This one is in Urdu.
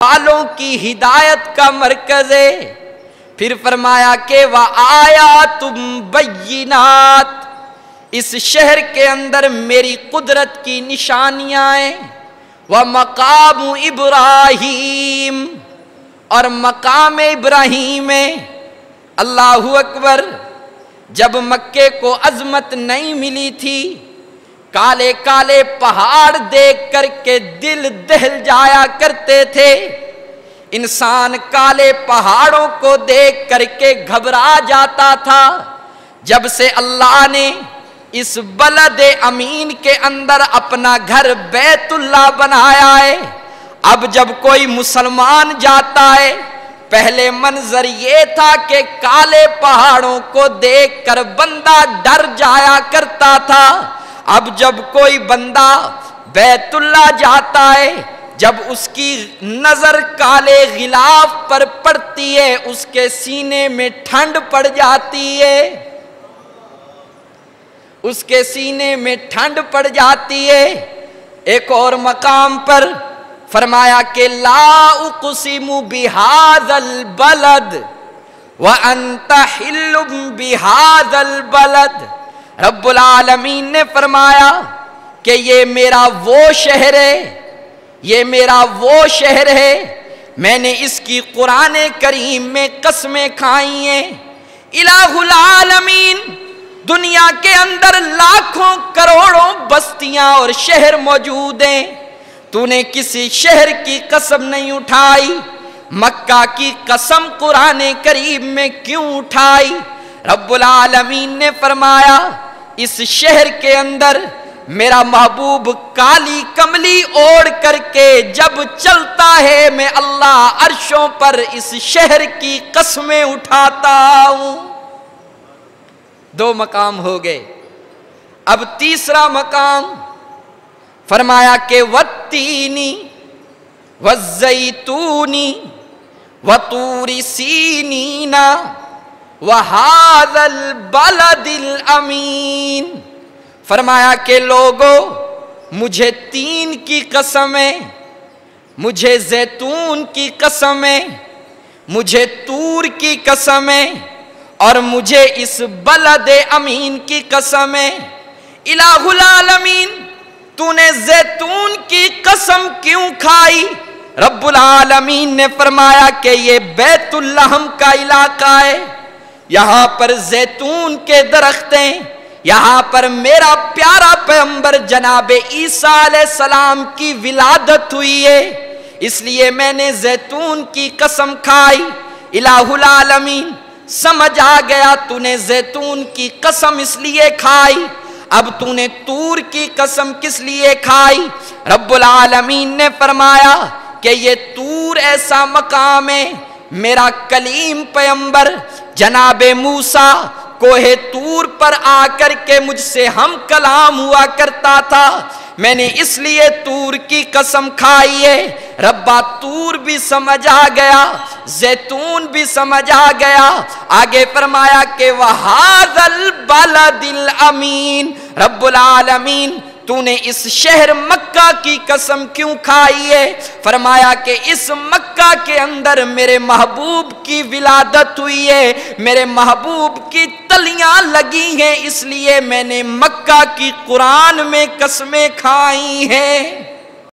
والوں کی ہدایت کا مرکز ہے۔ پھر فرمایا کہ وَآیَاتٌ بَیِّنَاتٌ، اس شہر کے اندر میری قدرت کی نشانیاں ہیں۔ وَمَقَامُ ابراہیم، اور مقام ابراہیم ہے۔ اللہ اکبر۔ جب مکے کو عظمت نہیں ملی تھی، کالے کالے پہاڑ دیکھ کر کے دل دہل جایا کرتے تھے۔ انسان کالے پہاڑوں کو دیکھ کر کے گھبرا جاتا تھا۔ جب سے اللہ نے اس بلد امین کے اندر اپنا گھر بیت اللہ بنایا ہے، اب جب کوئی مسلمان جاتا ہے، پہلے منظر یہ تھا کہ کالے پہاڑوں کو دیکھ کر بندہ ڈر جایا کرتا تھا۔ اب جب کوئی بندہ بیت اللہ جاتا ہے، جب اس کی نظر کالے غلاف پر پڑتی ہے، اس کے سینے میں ٹھنڈ پڑ جاتی ہے، اس کے سینے میں ٹھنڈ پڑ جاتی ہے۔ ایک اور مقام پر فرمایا کہ لا اقسم بہذا البلد وانت حل بہذا البلد، رب العالمین نے فرمایا کہ یہ میرا وہ شہر ہے، یہ میرا وہ شہر ہے، میں نے اس کی قرآن کریم میں قسمیں کھائی ہیں۔ الہ العالمین، دنیا کے اندر لاکھوں کروڑوں بستیاں اور شہر موجود ہیں، تو نے کسی شہر کی قسم نہیں اٹھائی، مکہ کی قسم قرآن کریم میں کیوں اٹھائی؟ رب العالمین نے فرمایا اس شہر کے اندر میرا محبوب کالی کملی اوڑھ کر کے جب چلتا ہے، میں اللہ عرشوں پر اس شہر کی قسمیں اٹھاتا ہوں۔ دو مقام ہو گئے، اب تیسرا مقام فرمایا کہ والتینی والزیتونی وطور سینین وَهَذَا الْبَلَدِ الْأَمِينَ، فرمایا کہ لوگوں مجھے تین کی قسم ہے، مجھے زیتون کی قسم ہے، مجھے طور کی قسم ہے، اور مجھے اس بلد امین کی قسم ہے۔ الہ العالمین، تو نے زیتون کی قسم کیوں کھائی؟ رب العالمین نے فرمایا کہ یہ بیت اللحم کا علاقہ ہے، یہاں پر زیتون کے درخت ہیں، یہاں پر میرا پیارا پیغمبر جناب عیسیٰ علیہ السلام کی ولادت ہوئی ہے، اس لیے میں نے زیتون کی قسم کھائی۔ الہ العالمین، سمجھ آ گیا تو نے زیتون کی قسم اس لیے کھائی، اب تو نے طور کی قسم کس لیے کھائی؟ رب العالمین نے فرمایا کہ یہ طور ایسا مقام ہے، میرا کلیم پیغمبر جناب موسیٰ کوہ طور پر آ کر کے مجھ سے ہم کلام ہوا کرتا تھا، میں نے اس لیے طور کی قسم کھائی ہے۔ ربا طور بھی سمجھ آ گیا، زیتون بھی سمجھ آ گیا، آگے فرمایا کہ وَهَذَا الْبَلَدِ الْأَمِينَ، رب العالمین تو نے اس شہر مکہ کی قسم کیوں کھائی ہے؟ فرمایا کہ اس مکہ کے اندر میرے محبوب کی ولادت ہوئی ہے، میرے محبوب کی تلیاں لگی ہیں، اس لیے میں نے مکہ کی قرآن میں قسمیں کھائی ہیں۔